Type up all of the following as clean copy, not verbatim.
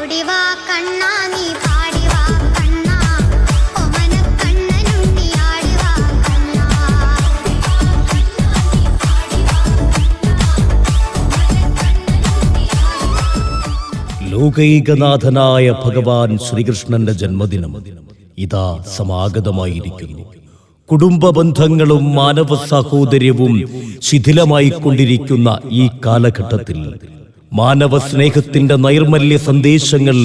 ഓടിവാ കണ്ണാ നീ പാടിവാ കണ്ണാ ഓമന കണ്ണനുണ്ണി ആടിവാ കണ്ണാ ലോകൈകനാഥനായ ഭഗവാൻ ശ്രീകൃഷ്ണന്റെ ജന്മദിനം ഇതാ സമാഗതമായിരിക്കുന്നു. കുടുംബ ബന്ധങ്ങളും മാനവ സാഹോദര്യവും ശിഥിലമായിക്കൊണ്ടിരിക്കുന്ന ഈ കാലഘട്ടത്തിൽ മാനവ സ്നേഹത്തിന്റെ നൈർമല്യ സന്ദേശങ്ങൾ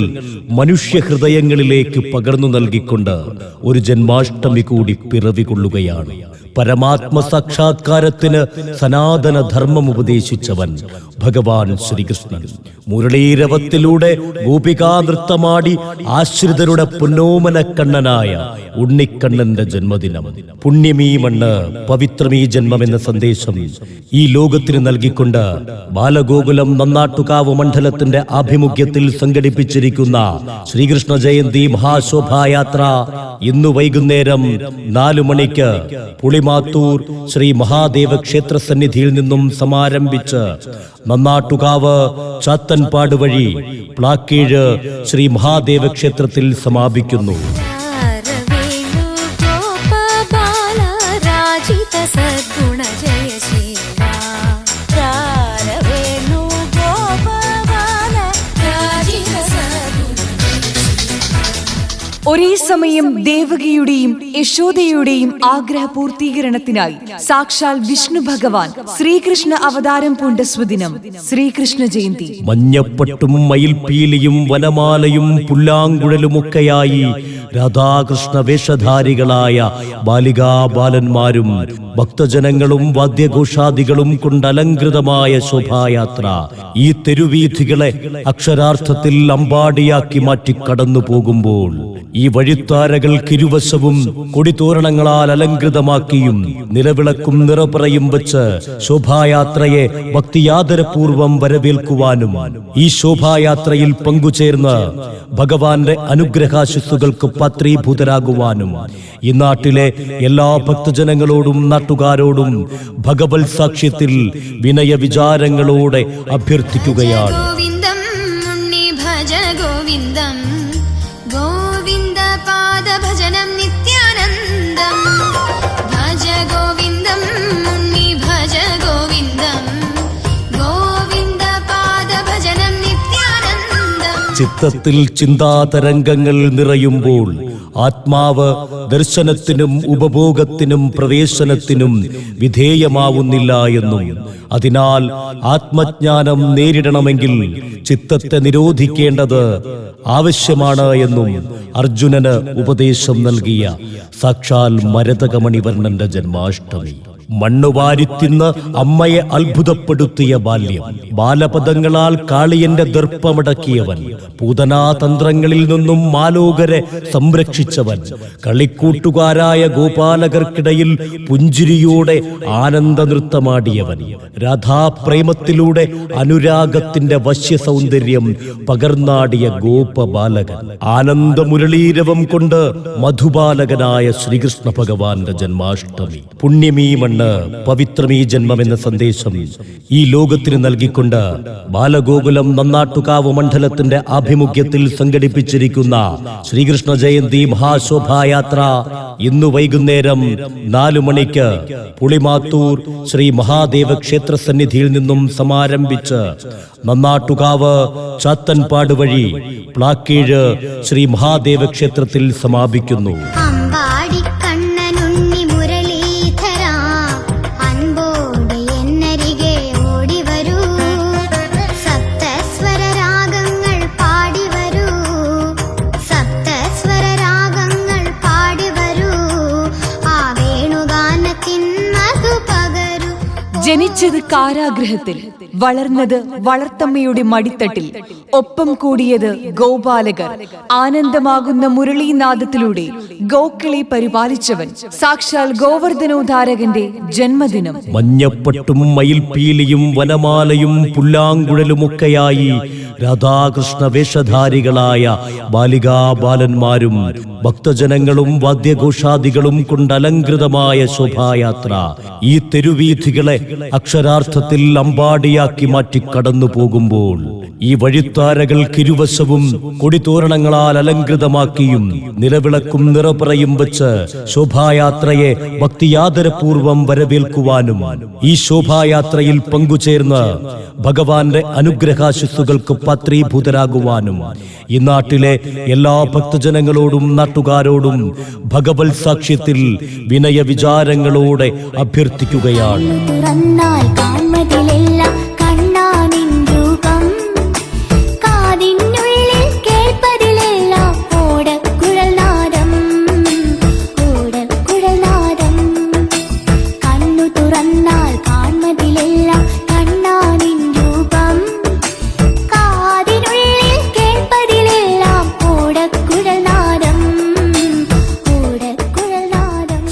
മനുഷ്യഹൃദയങ്ങളിലേക്ക് പകർന്നു നൽകിക്കൊണ്ട് ഒരു ജന്മാഷ്ടമി കൂടി പിറവികൊള്ളുകയാണ്. പരമാത്മ സാക്ഷാത്കാരത്തിന് സനാതന ധർമ്മം ഉപദേശിച്ചവൻ ഭഗവാൻ ശ്രീകൃഷ്ണൻ മുരളീരവത്തിലൂടെ ഗോപികാ നൃത്തമാടി ആശ്രിതരുടെ പൊന്നോമന കണ്ണനായ ഉണ്ണിക്കണ്ണന്റെ ജന്മദിനം. പുണ്യമീ മണ്ണ് പവിത്രമീ ജന്മം എന്ന സന്ദേശം ഈ ലോകത്തിന് നൽകിക്കൊണ്ട് ബാലഗോകുലം നന്നാട്ടുകാവ് മണ്ഡലത്തിന്റെ ആഭിമുഖ്യത്തിൽ സംഘടിപ്പിച്ചിരിക്കുന്ന ശ്രീകൃഷ്ണ ജയന്തി മഹാശോഭായാത്ര ഇന്നു വൈകുന്നേരം 4 മണിക്ക് പുളിമാത്തൂർ ശ്രീ മഹാദേവ ക്ഷേത്ര സന്നിധിയിൽ നിന്നും സമാരംഭിച്ച് നന്നാട്ടുകാവ് ചാത്തൻപാട് വഴി പ്ലാക്കീഴ് ശ്രീ മഹാദേവ ക്ഷേത്രത്തിൽ സമാപിക്കുന്നു. ഒരേ സമയം ദേവകിയുടെയും യശോദയുടെയും ആഗ്രഹ പൂർത്തീകരണത്തിനായി സാക്ഷാൽ വിഷ്ണു ഭഗവാൻ ശ്രീകൃഷ്ണ അവതാരം പൂണ്ട സുദിനം ശ്രീകൃഷ്ണ ജയന്തി. മഞ്ഞപ്പട്ടും മയിൽപീലിയും വനമാലയും പുല്ലാങ്കുഴലുമൊക്കെയായി രാധാകൃഷ്ണ വേഷധാരികളായ ബാലികാബാലന്മാരും ഭക്തജനങ്ങളും വാദ്യഘോഷാദികളും കൊണ്ടലങ്കൃതമായ ശോഭായാത്ര ഈ തെരുവീഥികളെ അക്ഷരാർത്ഥത്തിൽ അമ്പാടിയാക്കി മാറ്റി കടന്നു പോകുമ്പോൾ ഈ വഴിത്താരകൾക്കിരുവശവും കൊടിതോരണങ്ങളാൽ അലങ്കൃതമാക്കിയും നിലവിളക്കും നിറപറയും വെച്ച് ശോഭായാത്രയെ ഭക്തിയാദരപൂർവം വരവേൽക്കുവാനും ഈ ശോഭായാത്രയിൽ പങ്കുചേർന്ന് ഭഗവാന്റെ അനുഗ്രഹാശിസ്സുകൾക്ക് പാത്രീഭൂതരാകുവാനും ഈ നാട്ടിലെ എല്ലാ ഭക്തജനങ്ങളോടും നാട്ടുകാരോടും ഭഗവത് സാക്ഷ്യത്തിൽ വിനയ വിചാരങ്ങളോടെ അഭ്യർത്ഥിക്കുകയാണ്. ഗോവിന്ദം ഉണ്ണി ഭജ ഗോവിന്ദം ഗോവിന്ദ പാദഭജനം നിത്യാനന്ദം ഭജ ഗോവിന്ദം ഉണ്ണി ഭജ ഗോവിന്ദം ഗോവിന്ദ പാദഭജനം നിത്യാനന്ദം. ചിത്തത്തിൽ ചിന്താതരംഗങ്ങൾ നിറയുമ്പോൾ ആത്മാവ് ദർശനത്തിനും ഉപഭോഗത്തിനും പ്രവേശനത്തിനും വിധേയമാവുന്നില്ല എന്നും അതിനാൽ ആത്മജ്ഞാനം നേരിടണമെങ്കിൽ ചിത്തത്തെ നിരോധിക്കേണ്ടത് ആവശ്യമാണ് എന്നും അർജുനന് ഉപദേശം നൽകിയ സാക്ഷാൽ മരതകമണിവർണ്ണന്റെ ജന്മാഷ്ടമി. മണ്ണുവാരിത്തിന്ന് അമ്മയെ അത്ഭുതപ്പെടുത്തിയ ബാല്യം, ബാലപദങ്ങളാൽ കാളിയന്റെ ദർപ്പമടക്കിയവൻ, പൂതനാതന്ത്രങ്ങളിൽ നിന്നും മാലോകരെ സംരക്ഷിച്ചവൻ, കളിക്കൂട്ടുകാരായ ഗോപാലകർക്കിടയിൽ പുഞ്ചിരിയോടെ ആനന്ദ നൃത്തമാടിയവൻ, രാധാപ്രേമത്തിലൂടെ അനുരാഗത്തിന്റെ വശ്യസൗന്ദര്യം പകർന്നാടിയ ഗോപബാലകൻ, ആനന്ദമുരളീരവം കൊണ്ട് മധുബാലകനായ ശ്രീകൃഷ്ണ ഭഗവാന്റെ ജന്മാഷ്ടമി. പുണ്യമീ മണ്ണ് പവിത്രമീ ജന്മം എന്ന സന്ദേശം ഈ ലോകത്തിന് നൽകിക്കൊണ്ട് ബാലഗോകുലം നന്നാട്ടുകാവ് മണ്ഡലത്തിന്റെ ആഭിമുഖ്യത്തിൽ സംഘടിപ്പിച്ചിരിക്കുന്ന ശ്രീകൃഷ്ണ ജയന്തി മഹാശോഭായാത്ര ഇന്നു വൈകുന്നേരം 4 മണിക്ക് പുളിമാത്തൂർ ശ്രീ മഹാദേവ ക്ഷേത്ര സന്നിധിയിൽ നിന്നും സമാരംഭിച്ച് നന്നാട്ടുകാവ് ചാത്തൻപാട് വഴി പ്ലാക്കീഴ് ശ്രീ മഹാദേവ ക്ഷേത്രത്തിൽ സമാപിക്കുന്നു. അമ്പാടി കണ്ണനുണ്ണി മുരളീധര അൻപോടെ എന്നരികെ ഓടിവരൂ സപ്തസ്വര രാഗങ്ങൾ പാടിവരൂ സപ്തസ്വര രാഗങ്ങൾ പാടിവരൂ ആ വേണുഗാനത്തിൻ മധു പകരൂ. ജനിച്ചത് കാരാഗ്രഹത്തിൽ, വളർന്നത് വളർത്തമ്മയുടെ മടിത്തട്ടിൽ, ഒപ്പം കൂടിയത് ഗോപാലകർ, ആനന്ദമാകുന്ന മുരളീനാദത്തിലൂടെ ഗോക്കളെ പരിപാലിച്ചവൻ സാക്ഷാൽ ഗോവർദ്ധനോദ്ധാരകന്റെ ജന്മദിനം. മഞ്ഞപ്പട്ടും മയിൽപീലിയും വനമാലയും പുല്ലാങ്കുഴലുമൊക്കെയായി രാധാകൃഷ്ണ വേഷധാരികളായ ബാലികാബാലന്മാരും ഭക്തജനങ്ങളും വാദ്യഘോഷാദികളും കൊണ്ടലങ്കൃതമായ ശോഭായാത്ര ഈ തെരുവീഥികളെ അക്ഷരാർത്ഥത്തിൽ അമ്പാടിയാക്കി മാറ്റി കടന്നു പോകുമ്പോൾ ഈ വഴിത്താരകൾക്കിരുവശവും കൊടിതോരണങ്ങളാൽ അലങ്കൃതമാക്കിയും നിലവിളക്കും നിറപറയും വെച്ച് ശോഭായാത്രയെ ഭക്തിയാദരപൂർവം വരവേൽക്കുവാനും ഈ ശോഭായാത്രയിൽ പങ്കുചേർന്ന് ഭഗവാന്റെ അനുഗ്രഹാശിസ്സുകൾക്ക് പാത്രീഭൂതരാകുവാനും ഈ നാട്ടിലെ എല്ലാ ഭക്തജനങ്ങളോടും നാട്ടുകാരോടും ഭഗവത് സാക്ഷ്യത്തിൽ വിനയ വിചാരങ്ങളോടെ അഭ്യർത്ഥിക്കുകയാണ്.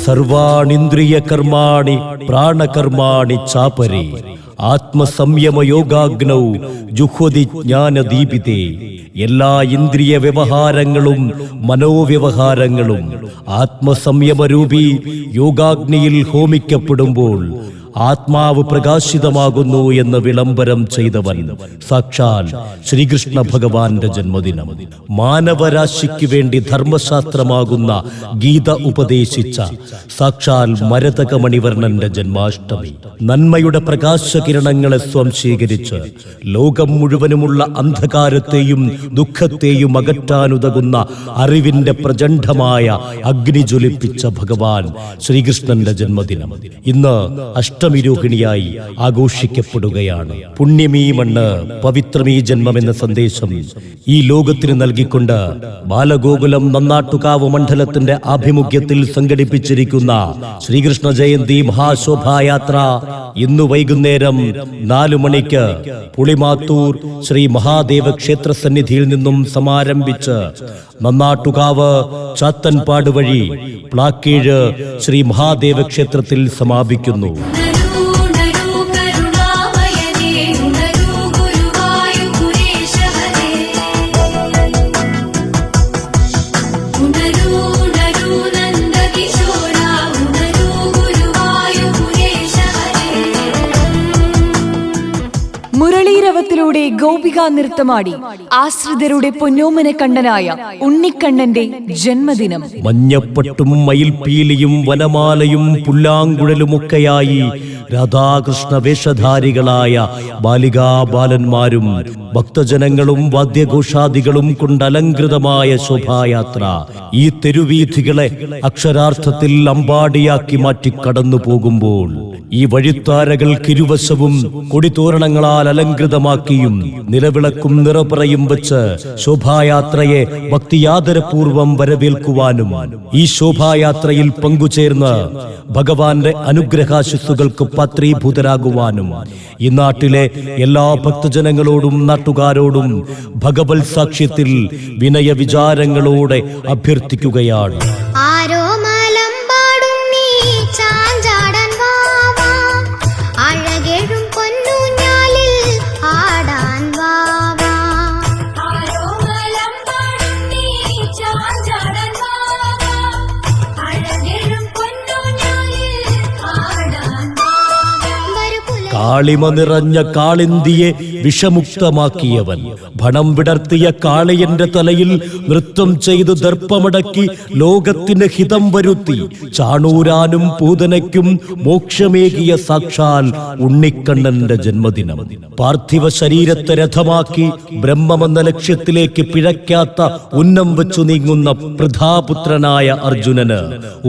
സർവാണിന്ദ്രിയ കർമാണി പ്രാണകർമാണി ചാപരേ ആത്മസംയമയോഗാഗ്നൗ ജുഹ്വതി ജ്ഞാനദീപിതേ. എല്ലാ ഇന്ദ്രിയ വ്യവഹാരങ്ങളും മനോവ്യവഹാരങ്ങളും ആത്മസംയമരൂപി യോഗാഗ്നിയിൽ ഹോമിക്കപ്പെടുമ്പോൾ ആത്മാവ് പ്രകാശിതമാകുന്നു എന്ന് വിളംബരം ചെയ്തവൻ സാക്ഷാൽ ശ്രീകൃഷ്ണ ഭഗവാന്റെ ജന്മദിനം. മാനവരാശിക്ക് വേണ്ടി ധർമ്മശാസ്ത്രമാകുന്ന ഗീത ഉപദേശിച്ച സാക്ഷാൽ മരതകമണിവർണ്ണന്റെ ജന്മാഷ്ടമി. നന്മയുടെ പ്രകാശകിരണങ്ങളെ സ്വാംശീകരിച്ച് ലോകം മുഴുവനുമുള്ള അന്ധകാരത്തെയും ദുഃഖത്തെയും അകറ്റാനുതകുന്ന അറിവിന്റെ പ്രചണ്ഡമായ അഗ്നി ജ്വലിപ്പിച്ച ഭഗവാൻ ശ്രീകൃഷ്ണന്റെ ജന്മദിനം ഇന്ന് അഷ്ടമിരോഹിണിയായി ആഘോഷിക്കപ്പെടുകയാണ്. പുണ്യമീ മണ്ണ് പവിത്രമീ ജന്മം എന്ന സന്ദേശം ഈ ലോകത്തിന് നൽകിക്കൊണ്ട് ബാലഗോകുലം നന്നാട്ടുകാവ് മണ്ഡലത്തിന്റെ ആഭിമുഖ്യത്തിൽ സംഘടിപ്പിച്ചിരിക്കുന്ന ശ്രീകൃഷ്ണ ജയന്തി മഹാശോഭായാത്ര ഇന്നു വൈകുന്നേരം 4 മണിക്ക് പുളിമാത്തൂർ ശ്രീ മഹാദേവ ക്ഷേത്ര സന്നിധിയിൽ നിന്നും സമാരംഭിച്ച് നന്നാട്ടുകാവ് ചാത്തൻപാട് വഴി പ്ലാക്കീഴ് ശ്രീ മഹാദേവ ക്ഷേത്രത്തിൽ സമാപിക്കുന്നു. മുരളീരവത്തിലൂടെ ഗോപികാ നൃത്തമാടി ആശ്രിതരുടെ പൊന്നോമന കണ്ണനായ ഉണ്ണിക്കണ്ണന്റെ ജന്മദിനം. മഞ്ഞപ്പട്ടും മയിൽപീലിയും വനമാലയും പുല്ലാങ്കുഴലുമൊക്കെയായി രാധാകൃഷ്ണ വേഷധാരികളായ ബാലികാ ബാലന്മാരും ഭക്തജനങ്ങളും വാദ്യഘോഷാദികളും കൊണ്ട് അലങ്കൃതമായ ശോഭായാത്ര ഈ തെരുവീഥികളെ അക്ഷരാർത്ഥത്തിൽ അമ്പാടിയാക്കി മാറ്റി കടന്നു പോകുമ്പോൾ ഈ വഴിത്താരകൾക്കിരുവശവും കൊടിതോരണങ്ങളാൽ അലങ്കൃതമാക്കിയും നിലവിളക്കും നിറപറയും വെച്ച് ശോഭായാത്രയെ ഭക്തിയാദരപൂർവം വരവേൽക്കുവാനും ഈ ശോഭായാത്രയിൽ പങ്കുചേർന്ന് ഭഗവാന്റെ അനുഗ്രഹാശിസ്സുകൾക്ക് പാത്രീഭൂതരാകുവാനും ഈ നാട്ടിലെ എല്ലാ ഭക്തജനങ്ങളോടും നാട്ടുകാരോടും ഭഗവത് സാക്ഷ്യത്തിൽ വിനയ വിചാരങ്ങളോടെ അഭ്യർത്ഥിക്കുകയാണ്. കാളിമ നിറഞ്ഞ കാളിന്തിയെ വിഷമുക്തമാക്കിയവൻ ഭണം വിടർത്തിയ കാളിയന്റെ തലയിൽ നൃത്തം ചെയ്ത് ദർപ്പമടക്കി ലോകത്തിന് ഹിതം വരുത്തി ചാണൂരാനും പൂതനയ്ക്കും മോക്ഷമേകിയ സാക്ഷാൽ ഉണ്ണിക്കണ്ണന്റെ ജന്മദിനം. പാർത്ഥിവ ശരീരത്തെ രഥമാക്കി ബ്രഹ്മമെന്ന ലക്ഷ്യത്തിലേക്ക് പിഴയ്ക്കാത്ത ഉന്നം വെച്ചു നീങ്ങുന്ന പ്രധാപുത്രനായ അർജുനന്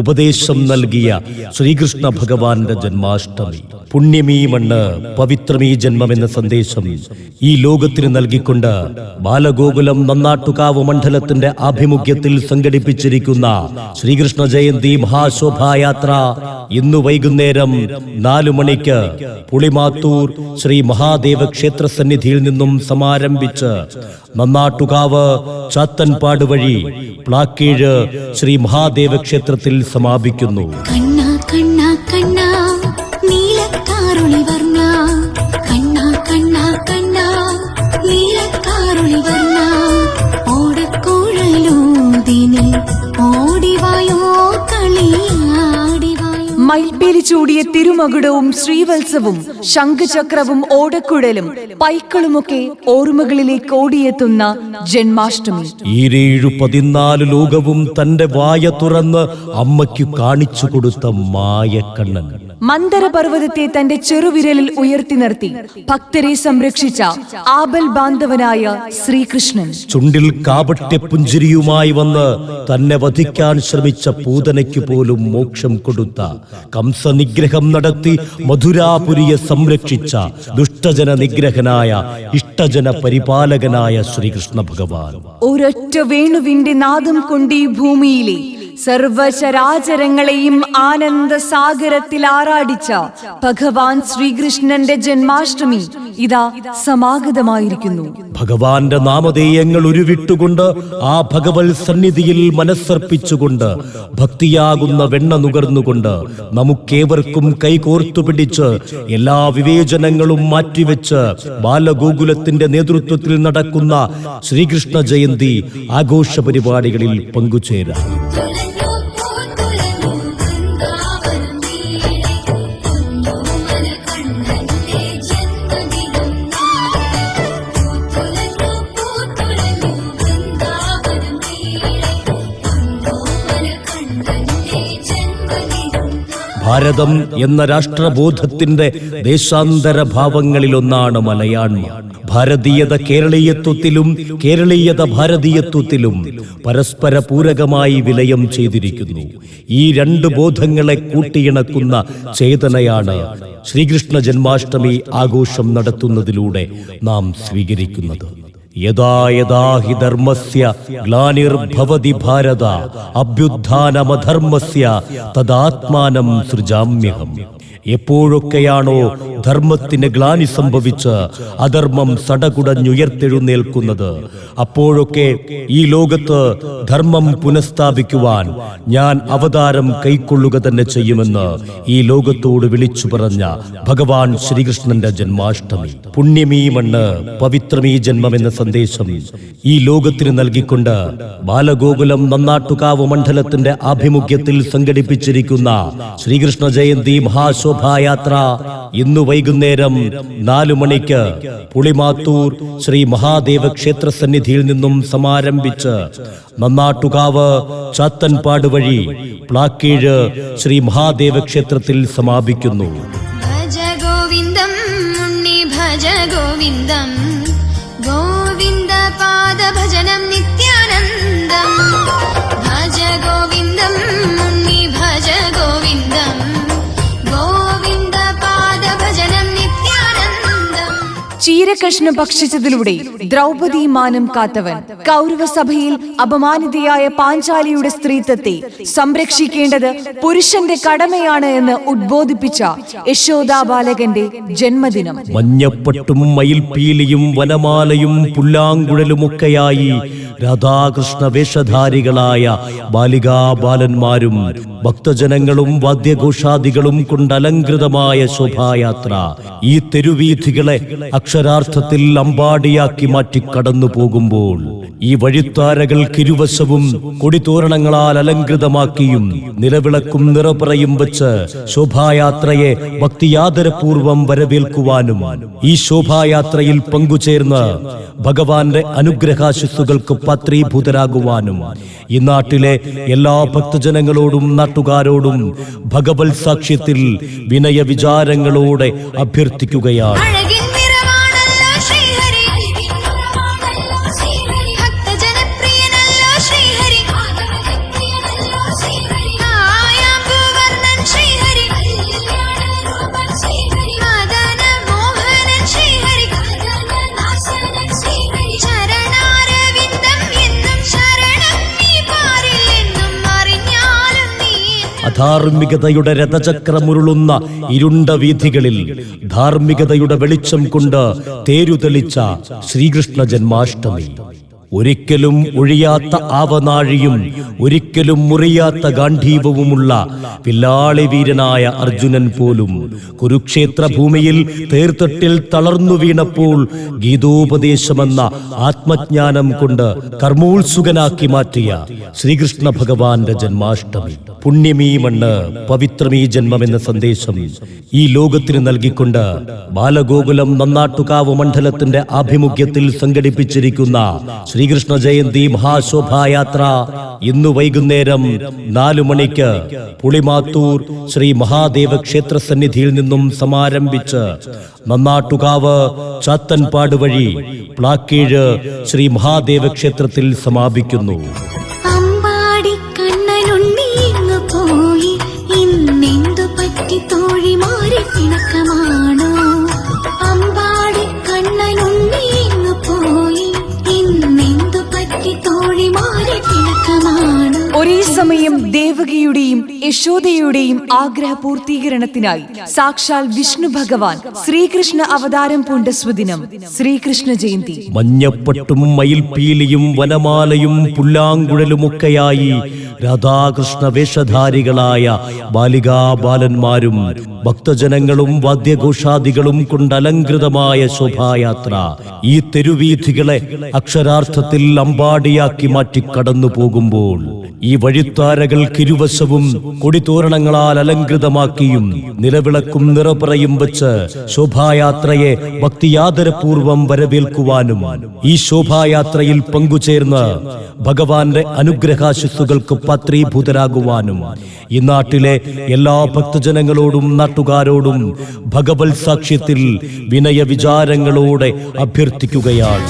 ഉപദേശം നൽകിയ ശ്രീകൃഷ്ണ ഭഗവാന്റെ ജന്മാഷ്ടമി. പുണ്യമീ മണ്ണ് പവിത്രമീ ജന്മം എന്ന സന്ദേശം ഈ ലോകത്തിന് നൽകിക്കൊണ്ട് ബാലഗോകുലം നന്നാട്ടുകാവ് മണ്ഡലത്തിന്റെ ആഭിമുഖ്യത്തിൽ സംഘടിപ്പിച്ചിരിക്കുന്ന ശ്രീകൃഷ്ണ ജയന്തി മഹാശോഭായാത്ര ഇന്നു വൈകുന്നേരം 4 മണിക്ക് പുളിമാത്തൂർ ശ്രീ മഹാദേവ ക്ഷേത്ര സന്നിധിയിൽ നിന്നും സമാരംഭിച്ച് നന്നാട്ടുകാവ് ചാത്തൻപാട് വഴി പ്ലാക്കീഴ് ശ്രീ മഹാദേവ ക്ഷേത്രത്തിൽ സമാപിക്കുന്നു. മയിൽപീലി ചൂടിയ തിരുമകുടവും ശ്രീവത്സവും ശംഖചക്രവും ഓടക്കുഴലും പൈക്കളുമൊക്കെ ഓർമ്മകളിലേക്ക് ഓടിയെത്തുന്ന ജന്മാഷ്ടമി. 14 ലോകവും തന്റെ വായ തുറന്ന് അമ്മയ്ക്കു കാണിച്ചു കൊടുത്ത മായക്കണ്ണൻ. മന്ദരപർവ്വതത്തെ തന്റെ ചെറുവിരലിൽ ഉയർത്തി നിർത്തി ഭക്തരെ സംരക്ഷിച്ച ആപൽ ബാന്ധവനായ ശ്രീകൃഷ്ണൻ. ചുണ്ടിൽ കാപട്യപുഞ്ചിരിയുമായി വന്ന് തന്നെ വധിക്കാൻ ശ്രമിച്ച പൂതനയ്ക്ക് പോലും മോക്ഷം കൊടുത്ത, കംസനിഗ്രഹം നടത്തി മധുരാപുരിയെ സംരക്ഷിച്ച ദുഷ്ടജന നിഗ്രഹനായ ഇഷ്ടജന പരിപാലകനായ ശ്രീകൃഷ്ണ ഭഗവാൻ. ഒരൊറ്റ വേണുവിന്റെ നാദം കൊണ്ട് ഈ ഭൂമിയിലെ സർവചരാചരങ്ങളെയും ആനന്ദ സാഗരത്തിൽ ആറാടിച്ച ഭഗവാൻ ശ്രീകൃഷ്ണന്റെ ജന്മാഷ്ടമി ഇതാ സമാഗതമായിരിക്കുന്നു. ഭഗവാന്റെ നാമധേയങ്ങൾ ഉരുവിട്ടുകൊണ്ട് ആ ഭഗവത് സന്നിധിയിൽ മനസ്സർപ്പിച്ചുകൊണ്ട് ഭക്തിയാകുന്ന വെണ്ണ നുകർന്നുകൊണ്ട് നമുക്കേവർക്കും കൈകോർത്തു പിടിച്ച് എല്ലാ വിവേചനങ്ങളും മാറ്റിവെച്ച് ബാലഗോകുലത്തിന്റെ നേതൃത്വത്തിൽ നടക്കുന്ന ശ്രീകൃഷ്ണ ജയന്തി ആഘോഷ പരിപാടികളിൽ പങ്കുചേരാം. ഭാരതം എന്ന രാഷ്ട്രബോധത്തിന്റെ ദേശാന്തര ഭാവങ്ങളിലൊന്നാണ് മലയാണ്മ. ഭാരതീയത കേരളീയത്വത്തിലും കേരളീയത ഭാരതീയത്വത്തിലും പരസ്പര പൂരകമായി വിലയം ചെയ്തിരിക്കുന്നു. ഈ 2 ബോധങ്ങളെ കൂട്ടിയിണക്കുന്ന ചേതനയാണ് ശ്രീകൃഷ്ണ ജന്മാഷ്ടമി ആഘോഷം നടത്തുന്നതിലൂടെ നാം സ്വീകരിക്കുന്നത്. യഥാ യഥാ ഹി ധർമ്മസ്യ ഗ്ലാനിർഭവതി ഭാരത അഭ്യുത്ഥാനമധർമ്മസ്യ തദാത്മാനം സൃജാമ്യഹം. എപ്പോഴൊക്കെയാണോ ധർമ്മത്തിന് ഗ്ലാനി സംഭവിച്ച് അധർമ്മം സടകുടഞ്ഞുയർത്തെഴുന്നേൽക്കുന്നത്, അപ്പോഴൊക്കെ ഈ ലോകത്ത് ധർമ്മം പുനഃസ്ഥാപിക്കുവാൻ ഞാൻ അവതാരം കൈക്കൊള്ളുക തന്നെ ചെയ്യുമെന്ന് ഈ ലോകത്തോട് വിളിച്ചു പറഞ്ഞ ഭഗവാൻ ശ്രീകൃഷ്ണന്റെ ജന്മാഷ്ടമി. പുണ്യമീ മണ്ണ് പവിത്രമീ ജന്മം എന്ന സന്ദേശം ഈ ലോകത്തിന് നൽകിക്കൊണ്ട് ബാലഗോകുലം നന്നാട്ടുകാവ് മണ്ഡലത്തിന്റെ ആഭിമുഖ്യത്തിൽ സംഘടിപ്പിച്ചിരിക്കുന്ന ശ്രീകൃഷ്ണ ജയന്തി മഹാശോഭായാത്ര ഇന്നു വൈകുന്നേരം 4 മണിക്ക് പുളിമാത്തൂർ ശ്രീ മഹാദേവ ക്ഷേത്ര സന്നിധിയിൽ നിന്നും സമാരംഭിച്ച് നന്നാട്ടുകാവ് ചാത്തൻപാട് വഴി പ്ലാക്കീഴ് ശ്രീ മഹാദേവ ക്ഷേത്രത്തിൽ സമാപിക്കുന്നു. ഭജ ഗോവിന്ദം മുന്നി ഭജ ഗോവിന്ദം, ഗോവിന്ദ പാദ ഭജനം നിത്യാനന്ദം. ഭജ ഗോവിന്ദം മുന്നി ഭജ ഗോവിന്ദം, ഗോവിന്ദ പാദ ഭജനം നിത്യാനന്ദം. ക്ഷീരകൃഷ്ണ ഭക്ഷിച്ചതിലൂടെ ദ്രൗപദി മാനം കാത്തവൻ, കൗരവസഭയിൽ അപമാനിതയായ പാഞ്ചാലിയുടെ സ്ത്രീത്വത്തെ സംരക്ഷിക്കേണ്ടത് പുരുഷന്റെ കടമയാണ് എന്ന് ഉദ്ബോധിപ്പിച്ച യശോദാ ബാലകന്റെ ജന്മദിനം. മഞ്ഞപ്പട്ടും മയിൽപീലിയും വനമാലയും പുല്ലാങ്കുഴലുമൊക്കെയായി രാധാകൃഷ്ണ വേഷധാരികളായ ബാലികാബാലന്മാരും ഭക്തജനങ്ങളും വാദ്യഘോഷാദികളും കൊണ്ട് അലങ്കൃതമായ ശോഭായാത്ര ഈ തെരുവീഥികളെ അക്ഷരാർത്ഥത്തിൽ അമ്പാടിയാക്കി മാറ്റി കടന്നു പോകുമ്പോൾ ഈ വഴിത്താരകൾക്കിരുവശവും കൊടിതോരണങ്ങളാൽ അലങ്കൃതമാക്കിയും നിലവിളക്കും നിറപറയും വെച്ച് ശോഭായാത്രയെ ഭക്തിയാദരപൂർവം വരവേൽക്കുവാനും ഈ ശോഭായാത്രയിൽ പങ്കുചേർന്ന് ഭഗവാന്റെ അനുഗ്രഹാശിസ്സുകൾക്ക് പാത്രീഭൂതരാകുവാനും ഈ നാട്ടിലെ എല്ലാ ഭക്തജനങ്ങളോടും നാട്ടുകാരോടും ഭഗവത് സാക്ഷ്യത്തിൽ വിനയ വിചാരങ്ങളോടെ അഭ്യർത്ഥിക്കുകയാണ്. ധാർമ്മികതയുടെ രഥചക്രമുരുളുന്ന ഇരുണ്ട വീഥികളിൽ ധാർമ്മികതയുടെ വെളിച്ചം കൊണ്ട് തേരുതെളിച്ച ശ്രീകൃഷ്ണ ജന്മാഷ്ടമി. ഒരിക്കലും ഒഴിയാത്ത ആവനാഴിയും ഒരിക്കലും മുറിയാത്ത ഗാന്ധീവവുമുള്ള വില്ലാളി വീരനായ അർജുനൻ പോലും കുരുക്ഷേത്ര ഭൂമിയിൽ തേർത്തട്ടിൽ തളർന്നു വീണപ്പോൾ ഗീതോപദേശമെന്ന ആത്മജ്ഞാനം കൊണ്ട് കർമ്മോത്സുകനാക്കി മാറ്റിയ ശ്രീകൃഷ്ണ ഭഗവാന്റെ ജന്മാഷ്ടമി. പുണ്യമീ മണ്ണ്, പവിത്രമീ ജന്മം എന്ന സന്ദേശം ഈ ലോകത്തിന് നൽകിക്കൊണ്ട് ബാലഗോകുലം നന്നാട്ടുകാവ് മണ്ഡലത്തിന്റെ ആഭിമുഖ്യത്തിൽ സംഘടിപ്പിച്ചിരിക്കുന്ന ശ്രീകൃഷ്ണ ജയന്തി മഹാശോഭായാത്ര ഇന്നു വൈകുന്നേരം 4 മണിക്ക് പുളിമാത്തൂർ ശ്രീ മഹാദേവ ക്ഷേത്ര സന്നിധിയിൽ നിന്നും സമാരംഭിച്ച് നന്നാട്ടുകാവ് ചാത്തൻപാട് വഴി പ്ലാക്കീഴ് ശ്രീ മഹാദേവ ക്ഷേത്രത്തിൽ സമാപിക്കുന്നു. പോയി ഇന്നെന്തു പറ്റി തോഴിമാരെ പിണക്കമാണോ? അമ്പാടി കണ്ണനുണ്ണിയെന്നു പോയി ഇന്നെന്തു പറ്റി തോഴിമാരെ പിണക്കമാണോ? ഒരേ സമയം ദേവകിയുടെയും യശോദയുടെയും ആഗ്രഹ പൂർത്തീകരണത്തിനായി സാക്ഷാൽ വിഷ്ണു ഭഗവാൻ ശ്രീകൃഷ്ണ അവതാരം പൂണ്ട സുദിനം ശ്രീകൃഷ്ണ ജയന്തി. മഞ്ഞപ്പട്ടും മയിൽപീലിയും വനമാലയും പുല്ലാങ്കുഴലുമൊക്കെയായി രാധാകൃഷ്ണ വേഷധാരികളായ ബാലികാബാലന്മാരും ഭക്തജനങ്ങളും വാദ്യഘോഷാദികളും കൊണ്ട് അലങ്കൃതമായ ശോഭായാത്ര ഈ തെരുവീഥികളെ അക്ഷരാർത്ഥത്തിൽ അമ്പാടിയാക്കി മാറ്റി കടന്നു പോകുമ്പോൾ ഈ വഴിത്താരകൾക്കിരുവശവും കൊടിതോരണങ്ങളാൽ അലങ്കൃതമാക്കിയും നിലവിളക്കും നിറപറയും വെച്ച് ശോഭായാത്രയെ ഭക്തിയാദരപൂർവം വരവേൽക്കുവാനും ഈ ശോഭായാത്രയിൽ പങ്കുചേർന്ന് ഭഗവാന്റെ അനുഗ്രഹാശിസ്സുകൾക്ക് പാത്രീഭൂതരാകുവാനും ഈ നാട്ടിലെ എല്ലാ ഭക്തജനങ്ങളോടും നാട്ടുകാരോടും ഭഗവത് സാക്ഷ്യത്തിൽ വിനയ വിചാരങ്ങളോടെ അഭ്യർത്ഥിക്കുകയാണ്.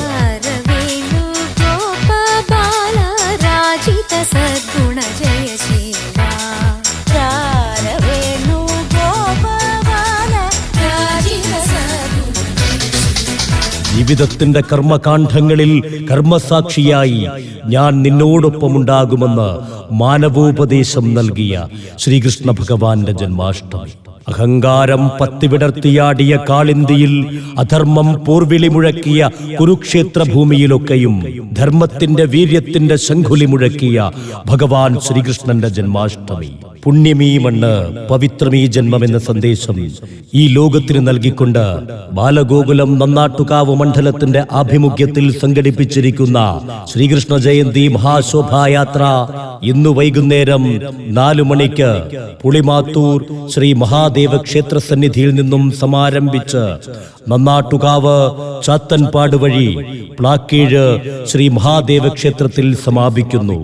ജീവിതത്തിന്റെ കർമ്മകാണ്ഡങ്ങളിൽ കർമ്മസാക്ഷിയായി ഞാൻ നിന്നോടൊപ്പമുണ്ടാകുമെന്ന് മാനവോപദേശം നൽകിയ ശ്രീകൃഷ്ണ ഭഗവാന്റെ ജന്മാഷ്ടമി. അഹങ്കാരം പത്തിവിടർത്തിയാടിയ കാളിന്തിയിൽ അധർമ്മം പോർവിളി മുഴക്കിയ കുരുക്ഷേത്ര ഭൂമിയിലൊക്കെയും ധർമ്മത്തിന്റെ വീര്യത്തിന്റെ ശംഖുലി മുഴക്കിയ ഭഗവാൻ ശ്രീകൃഷ്ണന്റെ ജന്മാഷ്ടമി. പുണ്യമീ മണ്ണ്, പവിത്രമീ ജന്മം എന്ന സന്ദേശം ഈ ലോകത്തിന് നൽകിക്കൊണ്ട് ബാലഗോകുലം നന്നാട്ടുകാവ് മണ്ഡലത്തിന്റെ ആഭിമുഖ്യത്തിൽ സംഘടിപ്പിച്ചിരിക്കുന്ന ശ്രീകൃഷ്ണ ജയന്തി മഹാശോഭായാത്ര ഇന്നു വൈകുന്നേരം 4 മണിക്ക് പുളിമാത്തൂർ ശ്രീ മഹാദേവ ക്ഷേത്ര സന്നിധിയിൽ നിന്നും സമാരംഭിച്ച് നന്നാട്ടുകാവ് ചാത്തൻപാട് വഴി പ്ലാക്കീഴ് ശ്രീ മഹാദേവ ക്ഷേത്രത്തിൽ സമാപിക്കുന്നു.